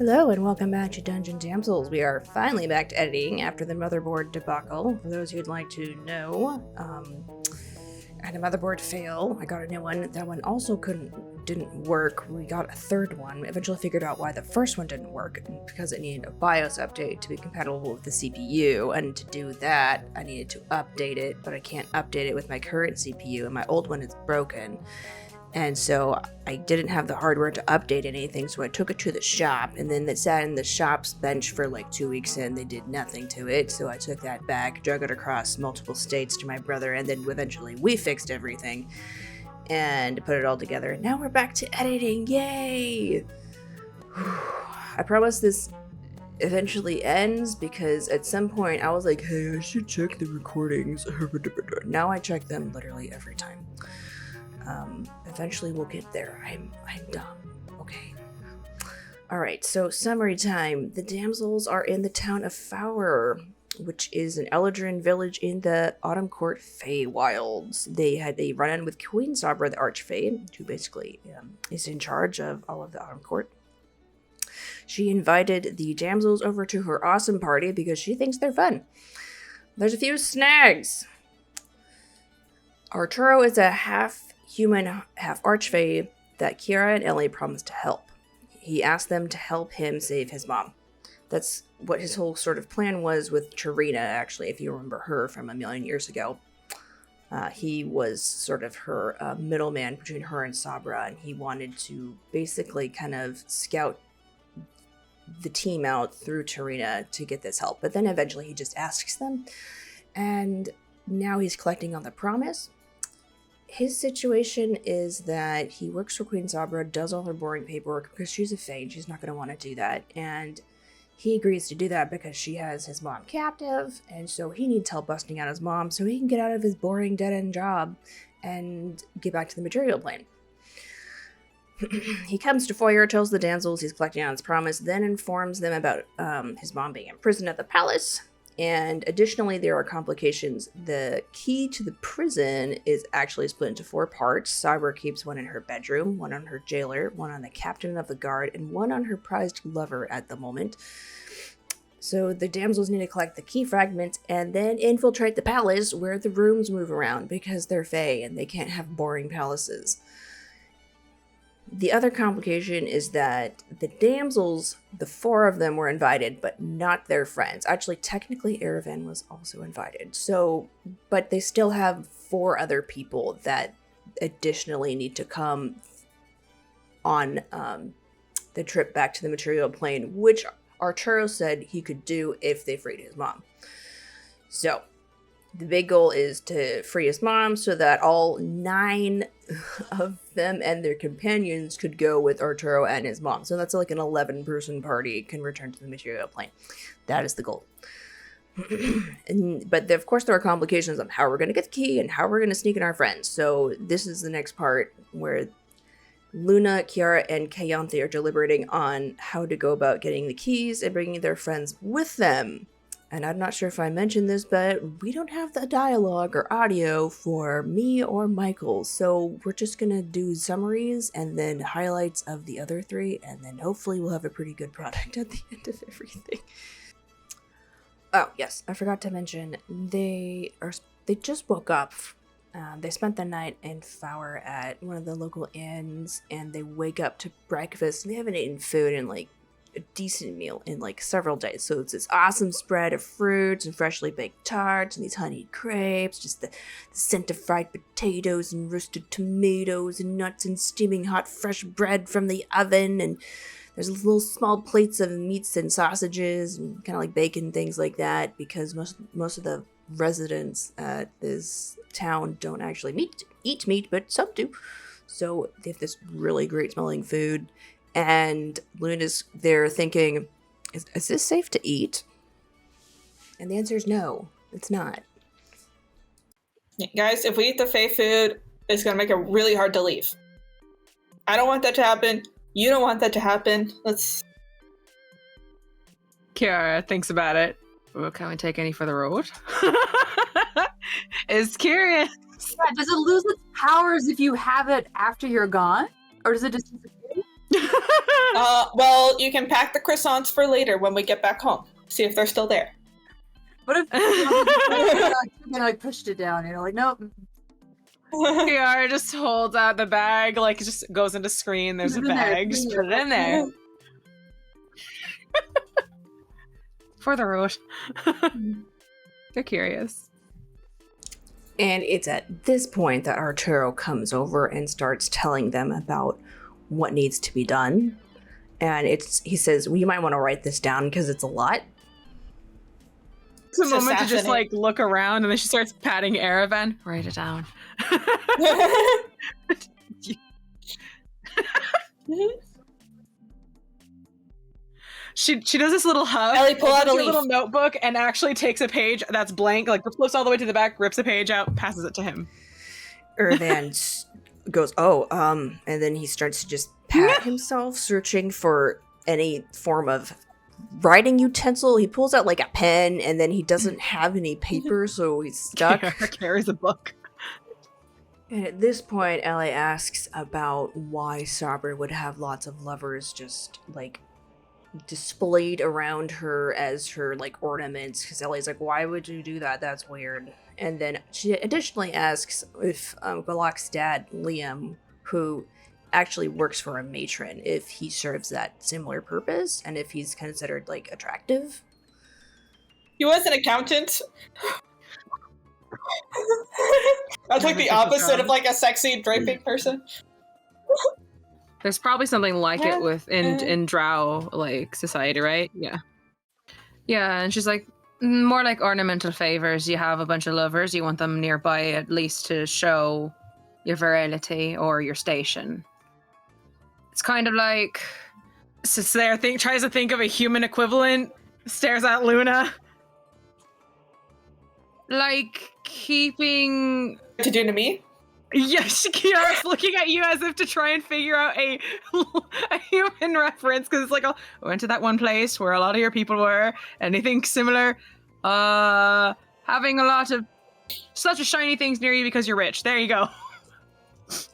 Hello and welcome back to Dungeon Damsels. We are finally back to editing after the motherboard debacle. For those who'd like to know, I had a motherboard fail. I got a new one. That one also didn't work. We got a third one. We eventually figured out why the first one didn't work, because it needed a BIOS update to be compatible with the CPU. And to do that, I needed to update it, but I can't update it with my current CPU, and my old one is broken. And so I didn't have the hardware to update anything, so I took it to the shop, and then it sat in the shop's bench for like 2 weeks, and they did nothing to it. So I took that back, drug it across multiple states to my brother, and then eventually we fixed everything and put it all together. And now we're back to editing. Yay! I promise this eventually ends, because at some point I was like, hey, I should check the recordings. Now I check them literally every time. Eventually we'll get there. I'm dumb. Okay. Alright, so summary time. The damsels are in the town of Fower, which is an Eldrin village in the Autumn Court Feywilds. They had a run-in with Queen Samba, the Archfey, who basically is in charge of all of the Autumn Court. She invited the damsels over to her awesome party because she thinks they're fun. There's a few snags. Arturo is a half-human, half-archfey that Kiara and Ellie promised to help. He asked them to help him save his mom. That's what his whole sort of plan was with Tarina, actually, if you remember her from a million years ago. He was sort of her middleman between her and Sabra, and he wanted to basically kind of scout the team out through Tarina to get this help. But then eventually he just asks them, and now he's collecting on the promise. His situation is that he works for Queen Sabra, does all her boring paperwork because she's a Fae, she's not going to want to do that, and he agrees to do that because she has his mom captive, and so he needs help busting out his mom so he can get out of his boring dead-end job and get back to the material plane. He comes to Foyer, tells the damsels he's collecting on his promise, then informs them about his mom being imprisoned at the palace. And additionally, there are complications. The key to the prison is actually split into 4 parts. Sabra keeps one in her bedroom, one on her jailer, one on the captain of the guard, and one on her prized lover at the moment. So the damsels need to collect the key fragments and then infiltrate the palace where the rooms move around, because they're Fae and they can't have boring palaces. The other complication is that the damsels, the 4 of them were invited, but not their friends. Actually, technically, Erevan was also invited. So, but they still have 4 other people that additionally need to come on the trip back to the material plane, which Arturo said he could do if they freed his mom. So, the big goal is to free his mom so that all 9 of them and their companions could go with Arturo and his mom. So that's like an 11-person party can return to the material plane. That is the goal. But of course there are complications of how we're going to get the key and how we're going to sneak in our friends. So this is the next part where Luna, Kiara, and Kayanthe are deliberating on how to go about getting the keys and bringing their friends with them. And I'm not sure if I mentioned this, but we don't have the dialogue or audio for me or Michael. So we're just going to do summaries and then highlights of the other 3. And then hopefully we'll have a pretty good product at the end of everything. Oh, yes. I forgot to mention, they just woke up. They spent the night in Fower at one of the local inns. And they wake up to breakfast. And they haven't eaten food in like a decent meal in like several days. So it's this awesome spread of fruits and freshly baked tarts and these honeyed crepes, just the scent of fried potatoes and roasted tomatoes and nuts and steaming hot fresh bread from the oven, and there's little small plates of meats and sausages and kind of like bacon, things like that, because most of the residents at this town don't actually eat meat, but some do. So they have this really great smelling food. And Luna's there thinking, is this safe to eat? And the answer is no, it's not. Yeah, guys, if we eat the Fae food, it's going to make it really hard to leave. I don't want that to happen. You don't want that to happen. Let's... Kiara thinks about it. Well, can we take any for the road? Is curious. Yeah, does it lose its powers if you have it after you're gone? Or does it just disappear? Well, you can pack the croissants for later when we get back home. See if they're still there. What if like pushed it down? Like nope. Kiara just holds out the bag, like it just goes into screen. There's a bag, just put it in there. For the road. They're curious. And it's at this point that Arturo comes over and starts telling them about what needs to be done. And he says, well, you might want to write this down because it's a lot. It's a moment to just like look around, and then she starts patting Aravan. Write it down. She does this little hug. Ellie, pull out a little notebook and actually takes a page that's blank, like flips all the way to the back, rips a page out, passes it to him. Ervan goes, and then he starts to just pat himself, searching for any form of writing utensil. He pulls out like a pen, and then he doesn't have any paper, so he's stuck. Carries a book. And at this point, Ellie asks about why Sabra would have lots of lovers just like displayed around her as her like ornaments, because Ellie's like, why would you do that? That's weird. And then she additionally asks if Galak's dad, Liam, who actually works for a matron, if he serves that similar purpose and if he's considered like attractive. He was an accountant. That's like the opposite of like a sexy draping person. There's probably something like it in Drow like society, right? Yeah. Yeah, and she's like, more like ornamental favors. You have a bunch of lovers, you want them nearby at least to show your virility or your station. It's kind of like sits there, tries to think of a human equivalent, stares at Luna. Like keeping To do to me? Yes, Kiara's looking at you as if to try and figure out a human reference, because it's like, oh, I went to that one place where a lot of your people were. Anything similar? Having a lot of such a shiny things near you because you're rich. There you go.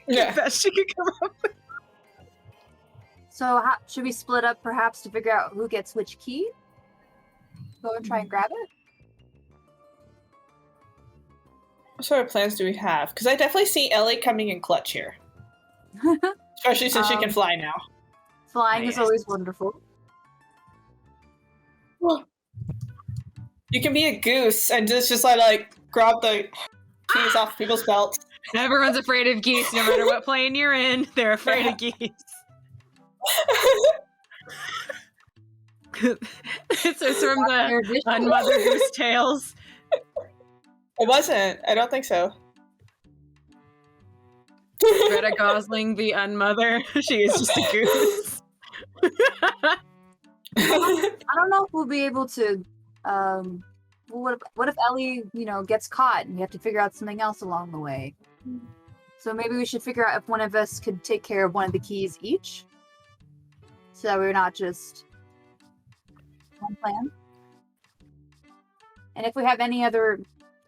Yeah. Best she could come up with. So should we split up perhaps to figure out who gets which key? Go and try and grab it? What sort of plans do we have? Because I definitely see Ellie coming in clutch here. Especially since she can fly now. Flying is always wonderful. You can be a goose and just like grab the keys off people's belts. Everyone's afraid of geese, no matter what plane you're in. They're afraid of geese. It's from the Unmother Goose Tales. It wasn't. I don't think so. Greta Gosling, the unmother. She is just a goose. I don't know if we'll be able to. What if Ellie, gets caught and we have to figure out something else along the way? So maybe we should figure out if one of us could take care of one of the keys each, so that we're not just one plan. And if we have any other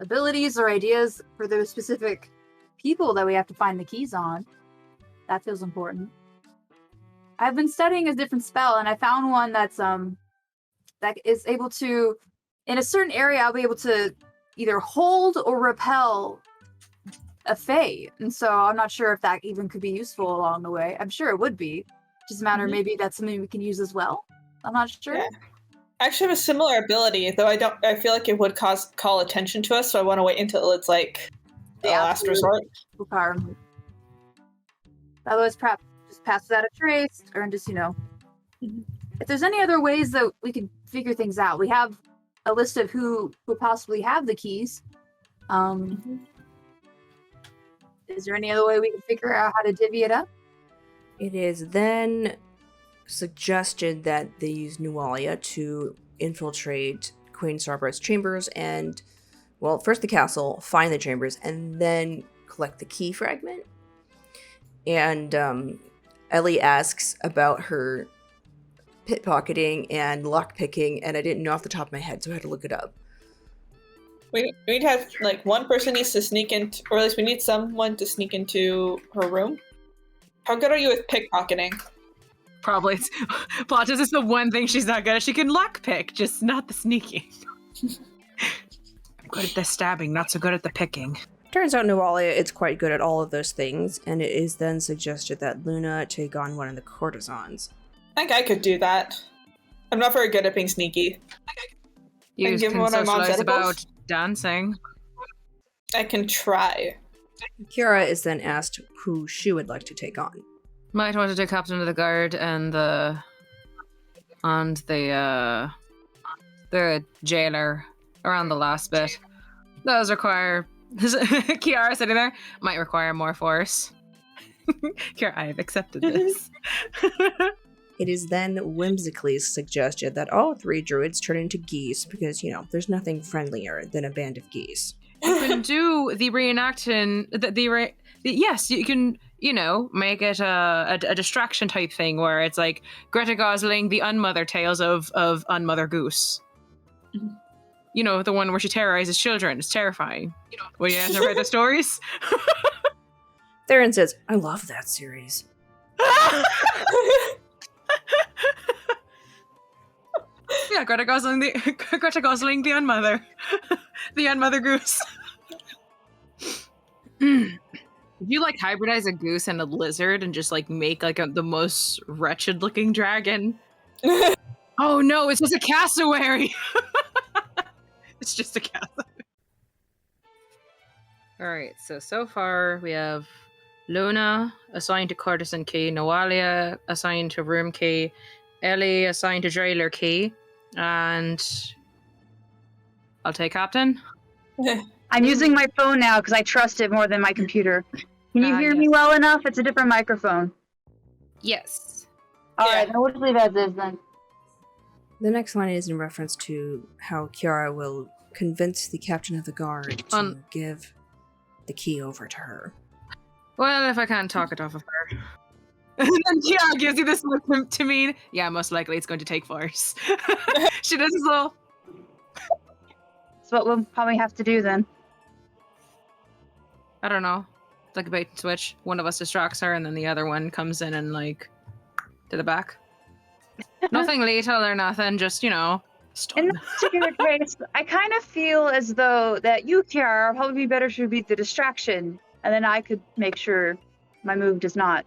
abilities or ideas for those specific people that we have to find the keys on, that feels important. I've been studying a different spell, and I found one that is able to, in a certain area, I'll be able to either hold or repel a fae. And so I'm not sure if that even could be useful along the way. I'm sure it would be. Just a matter maybe that's something we can use as well. I'm not sure. Yeah. I actually have a similar ability, though I feel like it would call attention to us, so I want to wait until it's like the last resort. Requirement. Otherwise, perhaps just pass without a trace, or just, if there's any other ways that we could figure things out. We have a list of who would possibly have the keys. Is there any other way we can figure out how to divvy it up? It is then suggested that they use Nualia to infiltrate Queen Starbright's chambers and, well, first the castle, find the chambers, and then collect the key fragment. And Ellie asks about her pickpocketing and lockpicking, and I didn't know off the top of my head, so I had to look it up. We'd have, like, one person needs to sneak into, or at least we need someone to sneak into her room. How good are you with pickpocketing? Probably. Plot twist is the one thing she's not good at. She can lockpick, just not the sneaking. I'm good at the stabbing, not so good at the picking. Turns out Nualia is quite good at all of those things, and it is then suggested that Luna take on one of the courtesans. I think I could do that. I'm not very good at being sneaky. You give can one of my mom's socialize edibles? about dancing. I can try. Kiara is then asked who she would like to take on. Might want to do captain of the guard and the jailer around the last bit. Those require Kiara sitting there might require more force. Kiara, I've accepted this. It is then whimsically suggested that all 3 druids turn into geese because, there's nothing friendlier than a band of geese. You can do the reenacting. Yes, you can. Make it a distraction type thing where it's like Greta Gosling, the unmother tales of Unmother Goose. The one where she terrorizes children. It's terrifying. Well, you guys ever read the stories? Theron says, I love that series. Yeah, Greta Gosling, the unmother. The unmother goose. If you hybridize a goose and a lizard and just make the most wretched looking dragon. Oh no, it's just a cassowary. It's just a cassowary. Alright, so far we have Luna assigned to courtesan key, Nualia assigned to room key, Ellie assigned to jailer key, and I'll take captain. I'm using my phone now because I trust it more than my computer. Can you hear me yes. well enough? It's a different microphone. Yes. Alright, then we'll just leave it as is then. The next line is in reference to how Kiara will convince the captain of the guard to give the key over to her. Well, if I can't talk it off of her. And then Kiara gives you this look to mean, yeah, most likely it's going to take force. She does this little... That's what we'll probably have to do then. I don't know. It's like a bait and switch. One of us distracts her and then the other one comes in and to the back. Nothing lethal or nothing, just, stun. In this particular case, I kind of feel as though that you, Kiara, would probably be better to be the distraction, and then I could make sure my move does not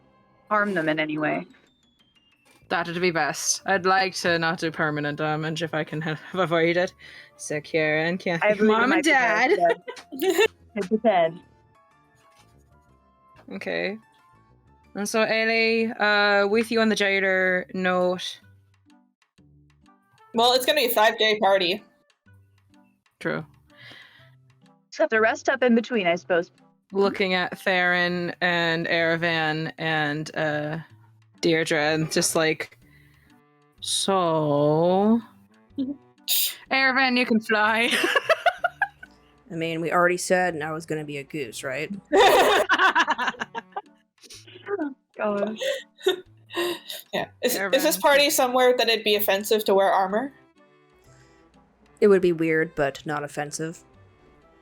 harm them in any way. That'd be best. I'd like to not do permanent damage if I can have avoid it. So Kiara and Kiara, Mom and Dad. It depends. Okay. And so Ellie, with you on the jailer note. Well, it's gonna be a 5-day party. True. So have to rest up in between, I suppose. Looking at Theron and Erevan and Deirdre and just so Erevan, you can fly. I mean, we already said I was going to be a goose, right? God. Yeah. Is this party somewhere that it'd be offensive to wear armor? It would be weird, but not offensive.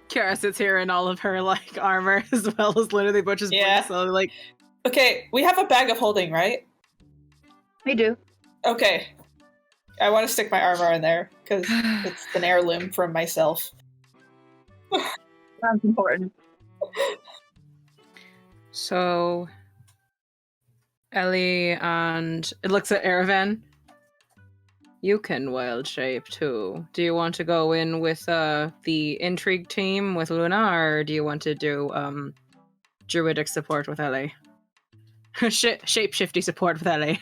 Kiara sits here in all of her armor as well as literally Butch's Yeah. so Okay, we have a bag of holding, right? We do. Okay. I want to stick my armor in there because it's an heirloom from myself. Sounds important. So Ellie and it looks at Erevan. You can wild shape too. Do you want to go in with the intrigue team with Luna, or do you want to do druidic support with Ellie? Shape-shifty support with Ellie.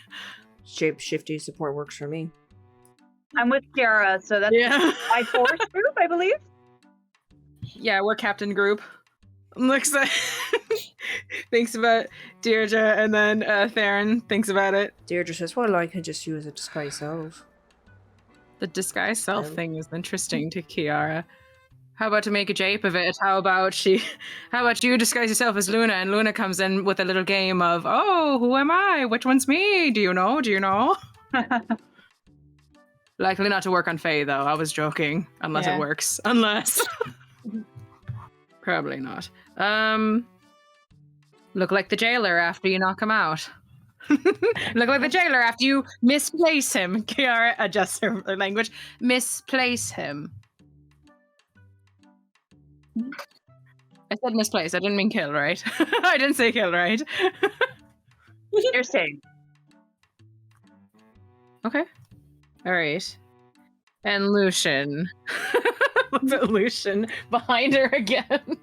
Shape-shifty support works for me. I'm with Kiara, so that's my force group, I believe. Yeah, we're captain group. Looks at thinks about Deirdre, and then Theron thinks about it. Deirdre says, well, I could just use a disguise self. The disguise self thing is interesting to Kiara. How about to make a jape of it? How about you disguise yourself as Luna, and Luna comes in with a little game of, oh, who am I? Which one's me? Do you know? Likely not to work on Faye, though. I was joking. Unless it works. Unless. Probably not. Look like the jailer after you knock him out. Look like the jailer after you misplace him. Kiara adjusts her language. Misplace him. I said misplace. I didn't mean kill, right? I didn't say kill, right? You're saying. Okay. All right. And Lucian. Look at Lucian behind her again.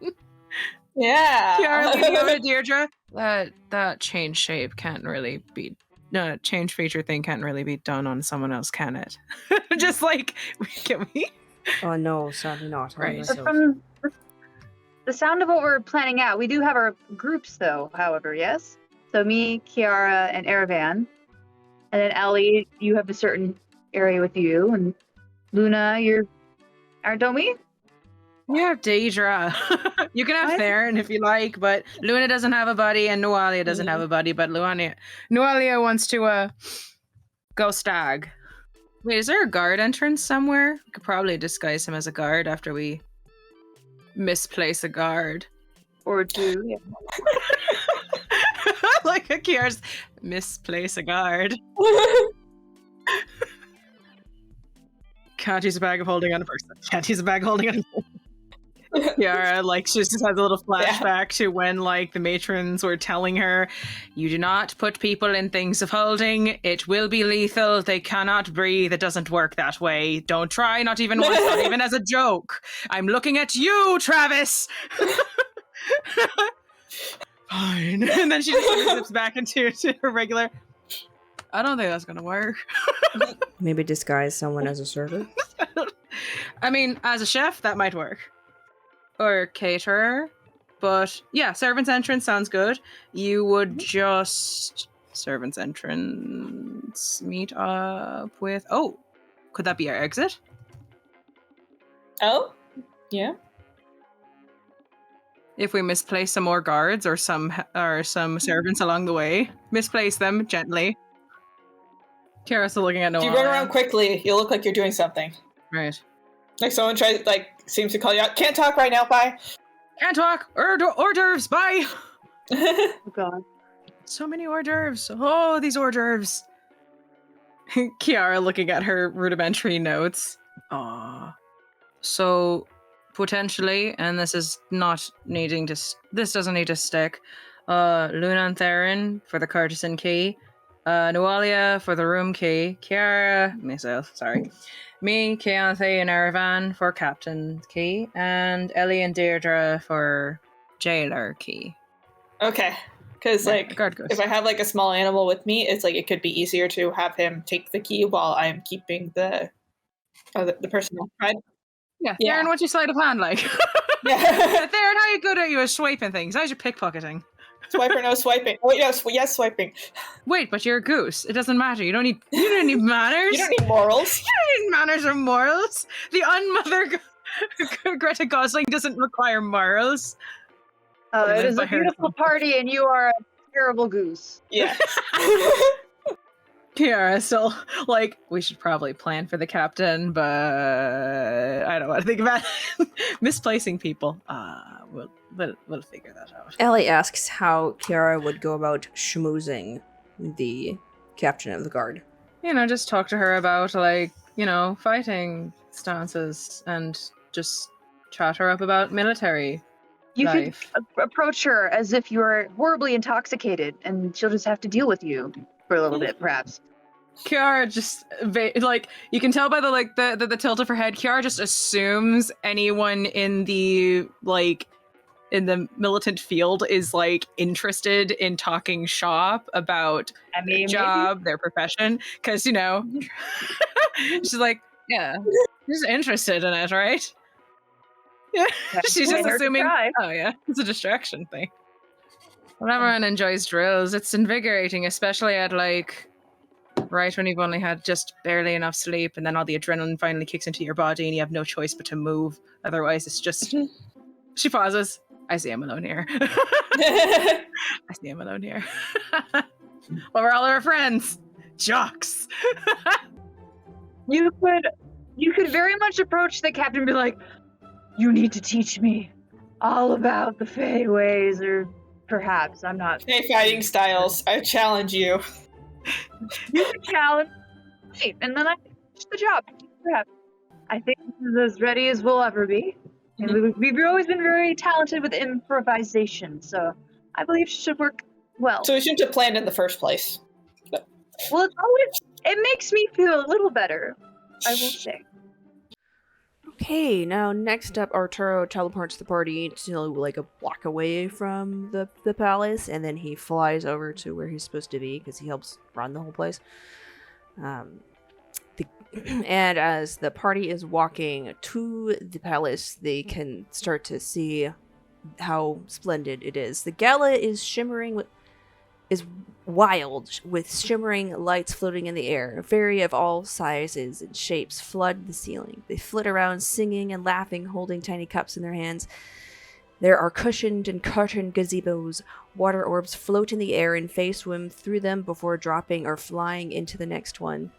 Yeah. Kiara, leaning over to Deirdre. That change shape can't really be. No, change feature thing can't really be done on someone else, can it? Just like, can we? Oh no, sadly not. Right. But from the sound of what we're planning out, we do have our groups, though, however, yes? So me, Kiara, and Erevan. And then Ellie, you have a certain area with you. And Luna, don't we? We have Deidre. You can have What? Theron if you like, but Luna doesn't have a buddy and Nualia doesn't have a buddy, but Nualia wants to go stag. Wait, is there a guard entrance somewhere? We could probably disguise him as a guard after we misplace a guard. Or do, yeah. Like Kiara's misplace a guard. Can't use a bag of holding on a person. Can't use a bag of holding on a person. Kiara, like, she just has a little flashback to when, like, the matrons were telling her, you do not put people in things of holding. It will be lethal. They cannot breathe. It doesn't work that way. Don't try, not even once, not even as a joke. I'm looking at you, Travis! Fine. And then she just zips back into her regular... I don't think that's gonna work. Maybe disguise someone as a server. I mean, as a chef, that might work. Or caterer. But yeah, servant's entrance sounds good. You would just... Servant's entrance... Meet up with... Oh! Could that be our exit? Oh? Yeah. If we misplace some more guards or some servants along the way. Misplace them gently. Kiara's still looking at Noah. If you run around quickly, you'll look like you're doing something. Right. Like someone tries, like, seems to call you out. Can't talk right now, bye. Can't talk! Hors d'oeuvres, bye! Oh, God. So many hors d'oeuvres. Oh, these hors d'oeuvres. Kiara looking at her rudimentary notes. Aww. So, potentially, and this is not needing to... This doesn't need to stick. Luna and Theron for the Cartesian key. Nualia for the room key. Kiara... Myself, sorry. Me, Keanthe, and Erevan for captain key. And Ellie and Deirdre for jailer key. Okay. Because, like, guard goes. if I have, like, a small animal with me, it's, like, it could be easier to have him take the key while I'm keeping the person outside. Yeah, Yeah. Theron, what's your sleight of hand like? Yeah. Theron, how you good at you at swiping things? How's your pickpocketing? Swipe or no swiping. Wait, no, yes, swiping. Wait, but you're a goose. It doesn't matter. You don't need manners. You don't need morals. You don't need manners or morals. The unmother Greta Gosling doesn't require morals. It is a beautiful party, and you are a terrible goose. Yeah. Kiara still like, we should probably plan for the captain, but I don't want to think about it. Misplacing people. We'll figure that out. Ellie asks how Kiara would go about schmoozing the captain of the guard. You know, just talk to her about, like, you know, fighting stances and just chat her up about military You life. could approach her as if you were horribly intoxicated, and she'll just have to deal with you for a little bit, perhaps. Kiara just like, you can tell by the tilt of her head. Kiara just assumes anyone in the militant field is like interested in talking shop about their job, their profession, because you know, she's like, yeah, she's interested in it, right? Yeah, she's just assuming. Oh yeah, it's a distraction thing. Well, everyone enjoys drills. It's invigorating, especially at like. Right when you've only had just barely enough sleep, and then all the adrenaline finally kicks into your body, and you have no choice but to move. Otherwise, it's just. She pauses. I see I'm alone here. I see I'm alone here. Well, we're all our friends. Jocks. You could very much approach the captain and be like, you need to teach me all about the Fae ways, or Perhaps. I'm not. Hey, fighting styles, I challenge you. You can challenge me, and then I finish the job. Perhaps. I think this is as ready as we'll ever be. And we've always been very talented with improvisation, so I believe it should work well. So we shouldn't have planned in the first place. But... Well, it makes me feel a little better, I will say. Okay, now next up, Arturo teleports the party to like a block away from the palace, and then he flies over to where he's supposed to be because he helps run the whole place. And as the party is walking to the palace, they can start to see how splendid it is. The gala is wild, with shimmering lights floating in the air. Fairy of all sizes and shapes flood the ceiling. They flit around singing and laughing, holding tiny cups in their hands. There are cushioned and curtained gazebos. Water orbs float in the air and Fae swim through them before dropping or flying into the next one.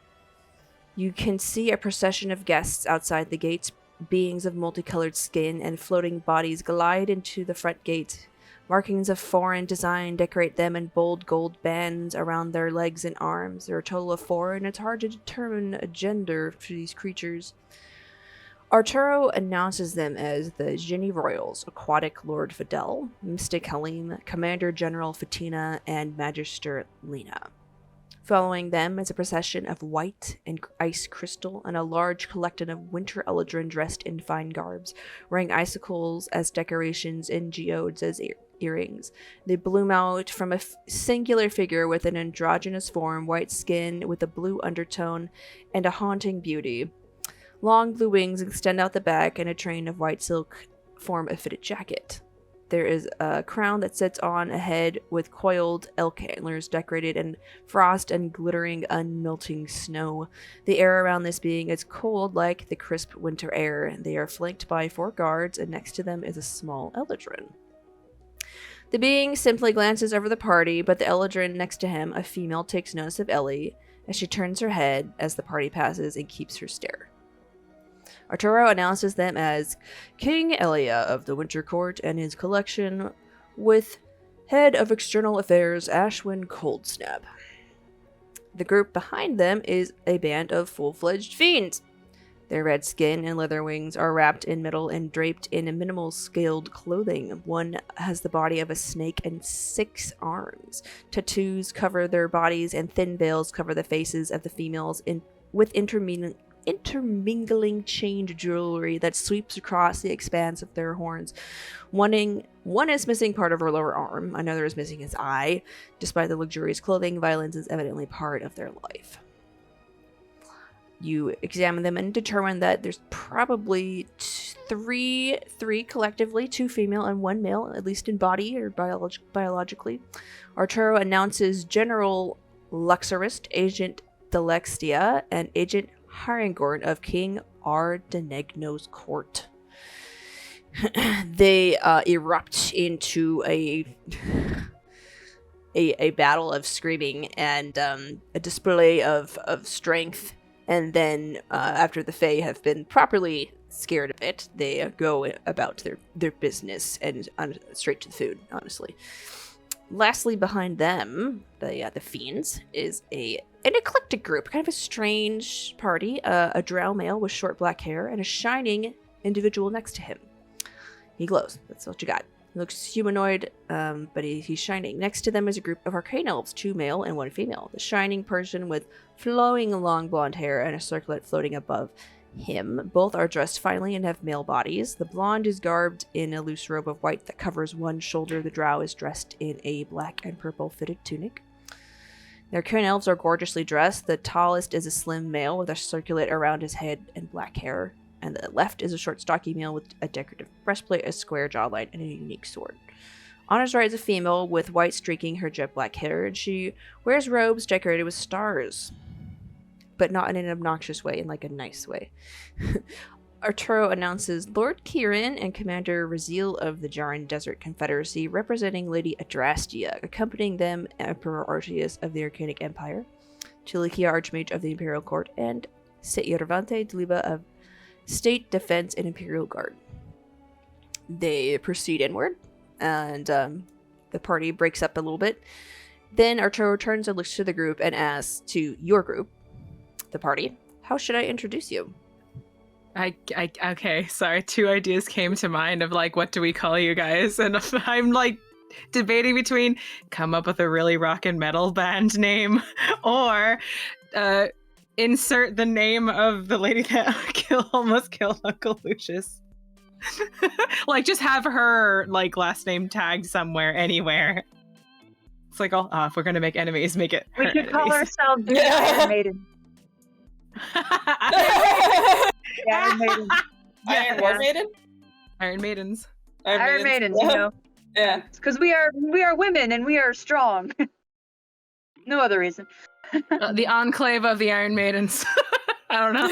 You can see a procession of guests outside the gates. Beings of multicolored skin and floating bodies glide into the front gate. Markings of foreign design decorate them in bold gold bands around their legs and arms. There are a total of 4, and it's hard to determine a gender for these creatures. Arturo announces them as the Ginny Royals, Aquatic Lord Fidel, Mystic Halim, Commander General Fatina, and Magister Lena. Following them is a procession of white and ice crystal and a large collection of winter eldrin dressed in fine garbs, wearing icicles as decorations and geodes as earrings. They bloom out from a singular figure with an androgynous form, white skin with a blue undertone, and a haunting beauty. Long blue wings extend out the back, and a train of white silk form a fitted jacket. There is a crown that sits on a head with coiled elk antlers decorated in frost and glittering unmelting snow. The air around this being is cold like the crisp winter air. They are flanked by 4 guards, and next to them is a small eldrin. The being simply glances over the party, but the eldrin next to him, a female, takes notice of Ellie as she turns her head as the party passes and keeps her stare. Arturo announces them as King Elia of the Winter Court and his collection, with Head of External Affairs Ashwin Coldsnap. The group behind them is a band of full-fledged fiends. Their red skin and leather wings are wrapped in metal and draped in a minimal scaled clothing. One has the body of a snake and 6 arms. Tattoos cover their bodies, and thin veils cover the faces of the females with intermingling chained jewelry that sweeps across the expanse of their horns. One is missing part of her lower arm, another is missing his eye. Despite the luxurious clothing, violence is evidently part of their life. You examine them and determine that there's probably three collectively, 2 female and 1 male, at least in body or biologically. Arturo announces General Luxorist, Agent Delextia, and Agent Haringorn of King Ardenegno's court. They erupt into a battle of screaming and a display of strength, and then after the Fae have been properly scared of it, they go about their business and straight to the food, honestly. Lastly, behind them, the fiends, is an eclectic group, kind of a strange party. A drow male with short black hair and a shining individual next to him. He glows. That's what you got. He looks humanoid, but he's shining. Next to them is a group of arcane elves, 2 male and 1 female. The shining person with flowing long blonde hair and a circlet floating above him. Both are dressed finely and have male bodies. The blonde is garbed in a loose robe of white that covers one shoulder. The drow is dressed in a black and purple fitted tunic. The arcane elves are gorgeously dressed. The tallest is a slim male with a circlet around his head and black hair. And the left is a short, stocky male with a decorative breastplate, a square jawline, and a unique sword. On his right is a female with white streaking her jet black hair, and she wears robes decorated with stars. But not in an obnoxious way, in like a nice way. Arturo announces Lord Kieran and Commander Raziel of the Jaran Desert Confederacy, representing Lady Adrastia, accompanying them Emperor Artius of the Arcanic Empire, Tilikia Archmage of the Imperial Court, and Seirvante Deliba of State Defense and Imperial Guard. They proceed inward, and the party breaks up a little bit. Then Arturo turns and looks to the group and asks to your group, the party, how should I introduce you? Okay, sorry. 2 ideas came to mind of like, what do we call you guys? And I'm like debating between come up with a really rock and metal band name or insert the name of the lady that almost killed Uncle Lucius. Like, just have her like last name tagged somewhere, anywhere. It's like, if we're gonna make enemies, make it. We could call ourselves the Iron Maiden. The Iron Maiden. Iron Maiden? Iron Maidens. Iron Maidens, you know. Yeah. Because we are women and we are strong. No other reason. The enclave of the Iron Maidens. I don't know.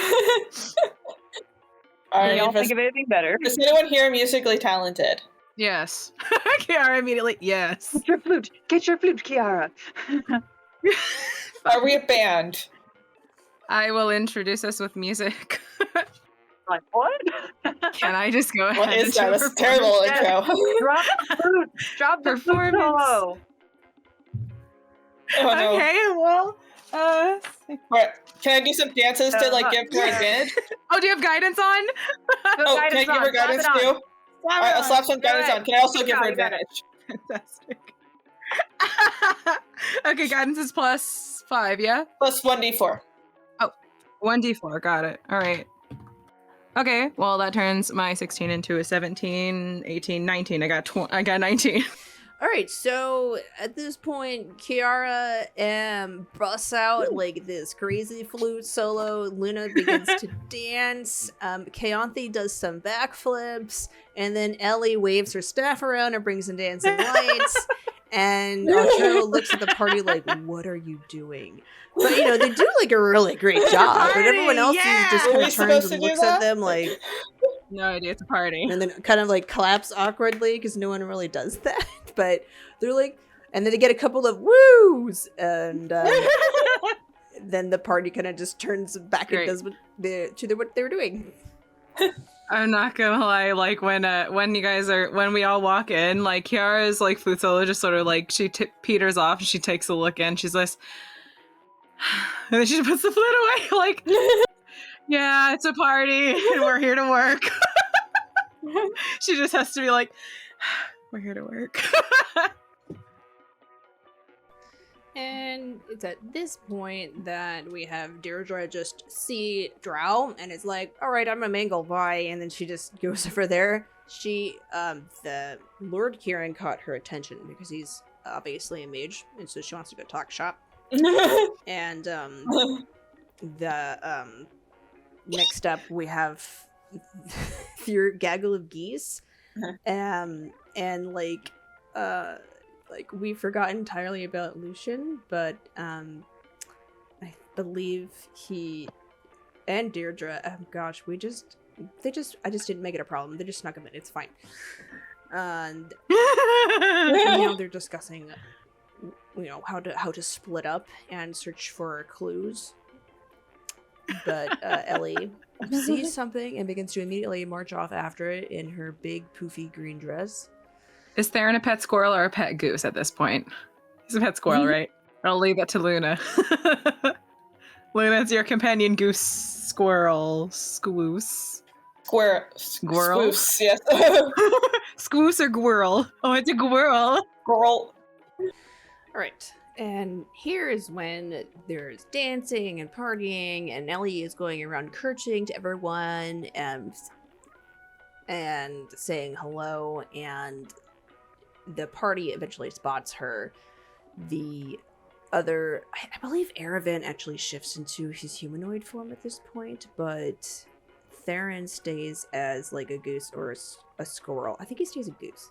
I don't think of anything better. Is anyone here musically talented? Yes. Kiara immediately, yes. Get your flute. Get your flute, Kiara. Are we a band? I will introduce us with music. Like, what? Can I just go ahead? What is that? That's a terrible intro. Drop the flute. Drop the flute solo. Oh, no. Okay, well, Right. Can I do some dances to like give her advantage? Oh, do you have guidance on? Oh, can I give her guidance too? Alright, I'll slap some guidance on. Can I also give her advantage? Fantastic. Okay, guidance is +5, yeah? Plus 1d4. 1d4, got it. Alright. Okay, well that turns my 16 into a 17, 18, 19. I got 19. All right, so at this point, Kiara busts out like this crazy flute solo. Luna begins to dance. Keonthi does some backflips, and then Ellie waves her staff around and brings in dancing lights. And Arturo looks at the party like, "What are you doing?" But they do like a really great job. But everyone else just kind of turns and looks at them like, no idea, it's a party. and then kind of like claps awkwardly because no one really does that. But they're like, and then they get a couple of woos, and then the party kind of just turns back and does what they were doing. I'm not gonna lie, like when we all walk in, like Kiara's like flute solo just sort of like she peters off and she takes a look in, she's like, and then she puts the flute away, like, yeah, it's a party and we're here to work. She just has to be like, we're here to work. And it's at this point that we have Deirdre just see Drow, and it's like, all right, I'm a mangle, bye. And then she just goes over there. The Lord Kieran caught her attention because he's obviously a mage, and so she wants to go talk shop. And next up we have your gaggle of geese, and we forgot entirely about Lucian, but I believe he and Deirdre, I just didn't make it a problem. They just snuck him in. It's fine. And now they're discussing how to split up and search for clues. But Ellie sees something and begins to immediately march off after it in her big poofy green dress. Is Theron a pet squirrel or a pet goose at this point? He's a pet squirrel, right? I'll leave that to Luna. Luna's your companion goose, squirrel, squoose. Squirrel. Squoose, yes. Squoose or gwirl? Oh, it's a gwirl. Girl. Alright, and here is when there's dancing and partying, and Ellie is going around curtsing to everyone and saying hello, and the party eventually spots her. The other, I believe Aravan actually shifts into his humanoid form at this point, but Theron stays as like a goose or a squirrel. I think he stays a goose.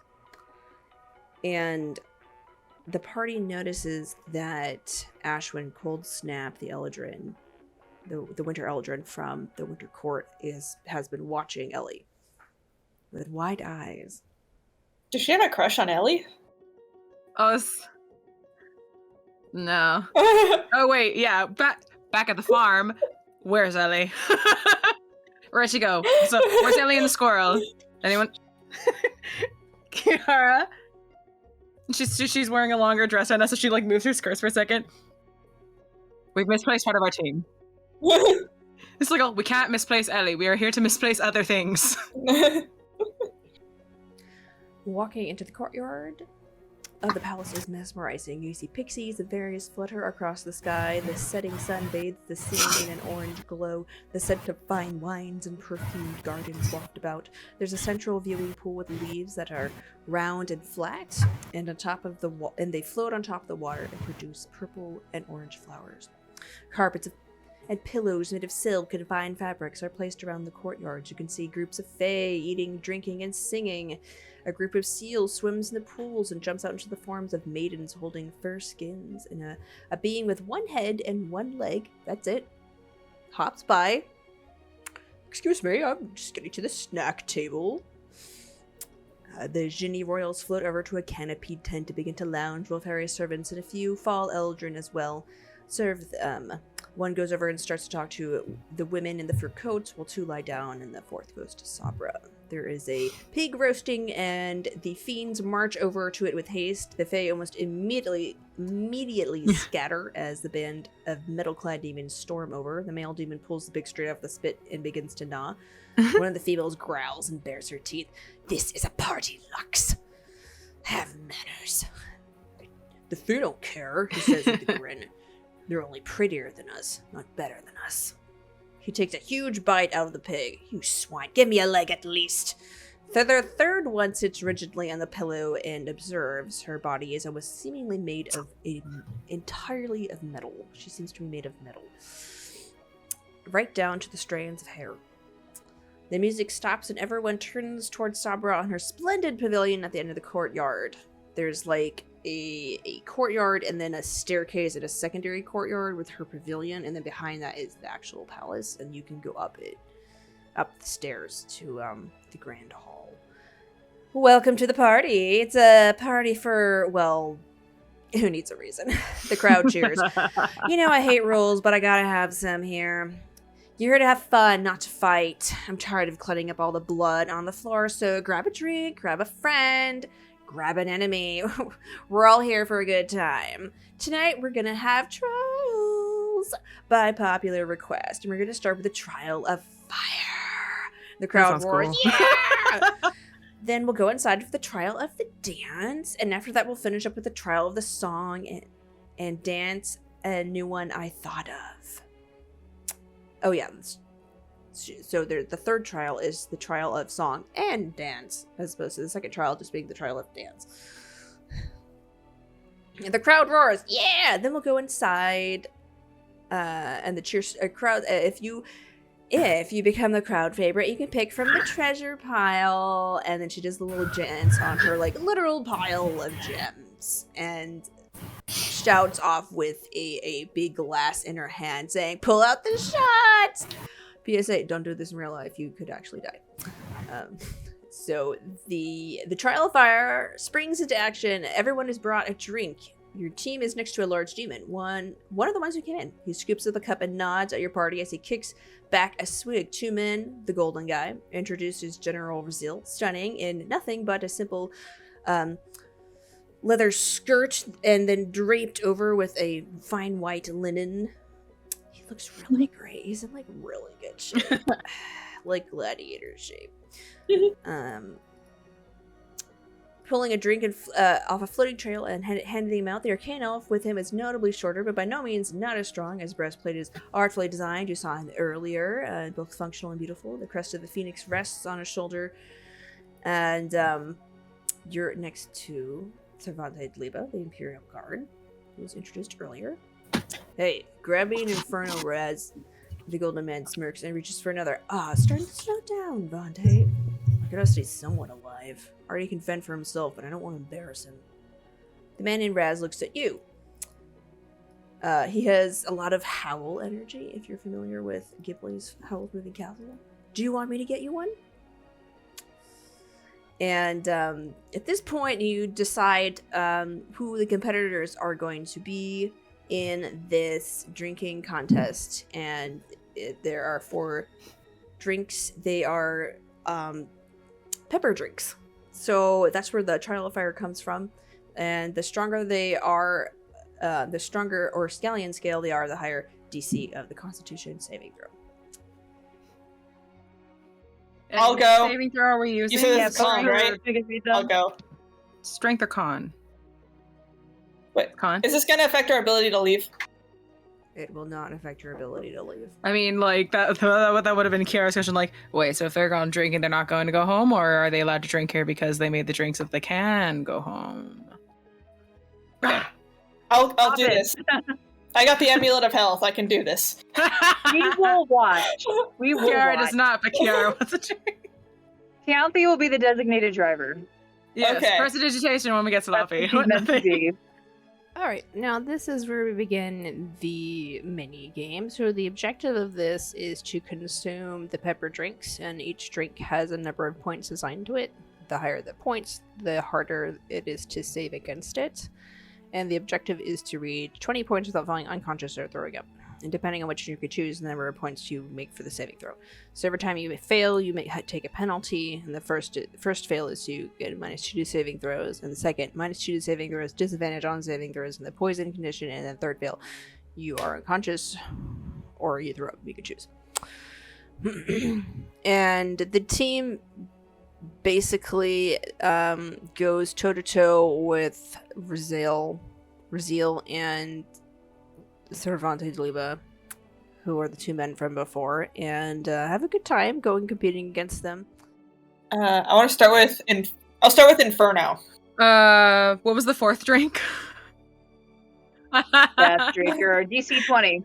And the party notices that Ashwin Coldsnap, the Eldrin, the Winter Eldrin from the Winter Court, has been watching Ellie with wide eyes. Does she have a crush on Ellie? Oh, no. Oh wait, yeah. Back at the farm. Where's Ellie? Where'd she go? So where's Ellie and the squirrel? Anyone? Kiara? She's wearing a longer dress right now, so she like moves her skirts for a second. We've misplaced part of our team. It's like, oh, we can't misplace Ellie. We are here to misplace other things. Walking into the courtyard of the palace is mesmerizing. You see pixies of various flutter across the sky. The setting sun bathes the scene in an orange glow. The scent of fine wines and perfumed gardens waft about. There's a central viewing pool with leaves that are round and flat, and on top of and they float on top of the water and produce purple and orange flowers. Carpets and pillows made of silk and fine fabrics are placed around the courtyard. You can see groups of fae eating, drinking, and singing. A group of seals swims in the pools and jumps out into the forms of maidens holding fur skins. And a being with one head and one leg, that's it, hops by. Excuse me, I'm just getting to the snack table. The Ginny royals float over to a canopied tent to begin to lounge, while fairy servants and a few fall eldrin as well serve them. One goes over and starts to talk to the women in the fur coats, while two lie down, and the fourth goes to Sabra. There is a pig roasting, and the fiends march over to it with haste. The fae almost immediately scatter as the band of metal-clad demons storm over. The male demon pulls the pig straight off the spit and begins to gnaw. One of the females growls and bares her teeth. "This is a party, Lux. Have manners." "The fae don't care," he says with a grin. "They're only prettier than us, not better than us." He takes a huge bite out of the pig. "You swine, give me a leg at least." The third one sits rigidly on the pillow and observes. Her body is almost seemingly made of entirely of metal. She seems to be made of metal, right down to the strands of hair. The music stops and everyone turns towards Sabra on her splendid pavilion at the end of the courtyard. There's like a courtyard and then a staircase and a secondary courtyard with her pavilion, and then behind that is the actual palace, and you can go up the stairs to the grand hall. "Welcome to the party. It's a party for, well, who needs a reason?" The crowd cheers. "You know I hate rules, but I gotta have some here. You're here to have fun, not to fight. I'm tired of cleaning up all the blood on the floor, so grab a drink, grab a friend, grab an enemy. We're all here for a good time. Tonight we're gonna have trials by popular request, and we're gonna start with the trial of fire." The crowd roars, cool. "Yeah!" Then we'll go inside for the trial of the dance, and after that we'll finish up with the trial of the song and dance, a new one I thought of. Oh yeah, so the third trial is the trial of song and dance, as opposed to the second trial just being the trial of dance. And the crowd roars, "Yeah!" Then we'll go inside, and the cheers crowd. If you become the crowd favorite, you can pick from the treasure pile. And then she does the little dance on her like literal pile of gems, and shouts off with a big glass in her hand, saying, "Pull out the shots!" PSA, don't do this in real life. You could actually die. So the trial of fire springs into action. Everyone is brought a drink. Your team is next to a large demon. One of the ones who came in. He scoops up the cup and nods at your party as he kicks back a swig. Two men, the golden guy, introduces General Razil, stunning in nothing but a simple leather skirt and then draped over with a fine white linen. He looks really great. He's in like really good shape. Like gladiator shape. Pulling a drink off a floating trail and handing him out. The arcane elf with him is notably shorter, but by no means not as strong. His breastplate is artfully designed. You saw him earlier, both functional and beautiful. The crest of the phoenix rests on his shoulder, and you're next to Cervante Dliba, the Imperial Guard, who was introduced earlier. "Hey, grab me an Inferno Raz." The golden man smirks and reaches for another. Starting to slow down, Vante. I gotta stay somewhat alive. Already can fend for himself, but I don't want to embarrass him. The man in Raz looks at you. He has a lot of howl energy, if you're familiar with Ghibli's Howl's Moving Castle. "Do you want me to get you one?" And at this point, you decide who the competitors are going to be in this drinking contest. And there are 4 drinks. They are pepper drinks. So that's where the trial of fire comes from. And the stronger they are, the stronger or scallion scale they are, the higher DC of the Constitution saving throw. I'll go. Saving throw are we using? You said it's con, right? I'll go. Strength or con? Wait, con? Is this going to affect our ability to leave? It will not affect your ability to leave. I mean, like, that would have been Kiara's question, like, wait, so if they're going drinking, they're not going to go home, or are they allowed to drink here because they made the drinks that they can go home? Okay. I'll do this. I got the amulet of health. I can do this. We will watch. We will Kiara watch. does not, but Kiara wants to drink. County will be the designated driver. Yes, Okay. prestidigitation when we get sloppy. That's what she's meant to be. All right, now this is where we begin the mini game. So the objective of this is to consume the pepper drinks, and each drink has a number of points assigned to it. The higher the points, the harder it is to save against it. And the objective is to reach 20 points without falling unconscious or throwing up. And depending on which you could choose, the number of points you make for the saving throw. So every time you fail, you may take a penalty. And the first fail is you get -2 to saving throws. And the second, -2 to saving throws, disadvantage on saving throws, and the poison condition. And then third fail, you are unconscious or you throw up. You could choose. And the team basically goes toe-to-toe with Raziel and Cervantes Deliba, who are the two men from before, and have a good time competing against them. I want to start with I'll start with Inferno. What was the fourth drink? That's Draker, DC 20.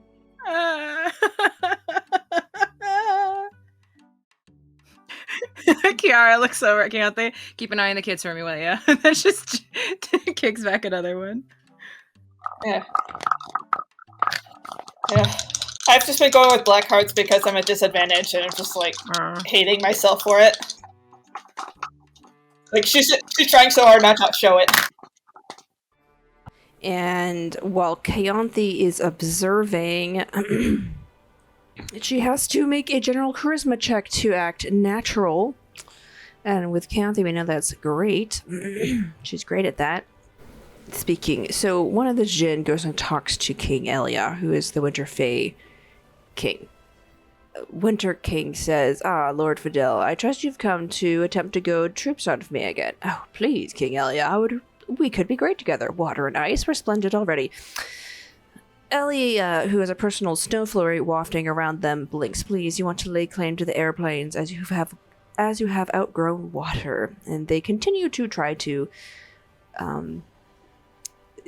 Kiara looks over at Keontae. Keep an eye on the kids for me, will ya? And then just kicks back another one. Yeah. I've just been going with black hearts because I'm at disadvantage and I'm just like hating myself for it. Like she's trying so hard not to show it. And while Keontae is observing, she has to make a general charisma check to act natural. And with Keontae, we know that's great. She's great at that. Speaking, so one of the Jinn goes and talks to King Elia, who is the Winter Fae King. Winter King says, Lord Fidel, I trust you've come to attempt to goad troops out of me again. Oh, please, King Elia, we could be great together. Water and ice, we're splendid already. Ellie, who has a personal snow flurry wafting around them, blinks. Please, you want to lay claim to the airplanes as you have outgrown water. And they continue to try to,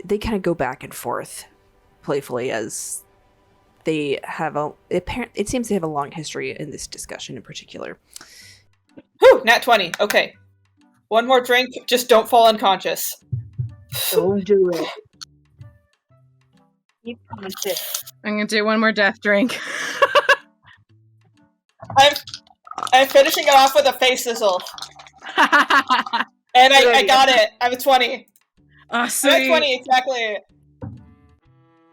they kind of go back and forth playfully as they have it seems they have a long history in this discussion in particular. Whew, nat 20. Okay. One more drink, just don't fall unconscious. Don't do it. I'm gonna do one more death drink. I'm finishing it off with a face sizzle. And I got it. I'm a 20. Oh, sweet. I'm at 20, exactly.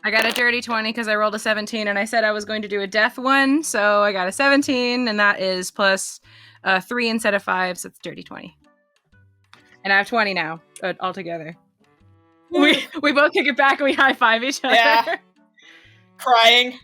I got a dirty 20 because I rolled a 17 and I said I was going to do a death one, so I got a 17 and that is plus 3 instead of 5, so it's dirty 20. And I have 20 now altogether. We both kick it back and we high five each other. Yeah. Crying.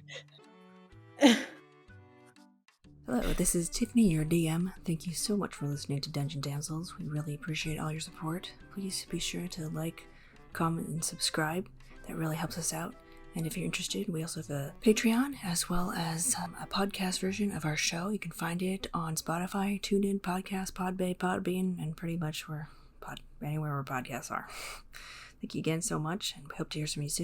Hello, this is Tiffany, your DM. Thank you so much for listening to Dungeon Damsels. We really appreciate all your support. Please be sure to like, comment, and subscribe. That really helps us out. And if you're interested, we also have a Patreon, as well as a podcast version of our show. You can find it on Spotify, TuneIn, Podcast, Podbean, and pretty much anywhere where podcasts are. Thank you again so much, and we hope to hear from you soon.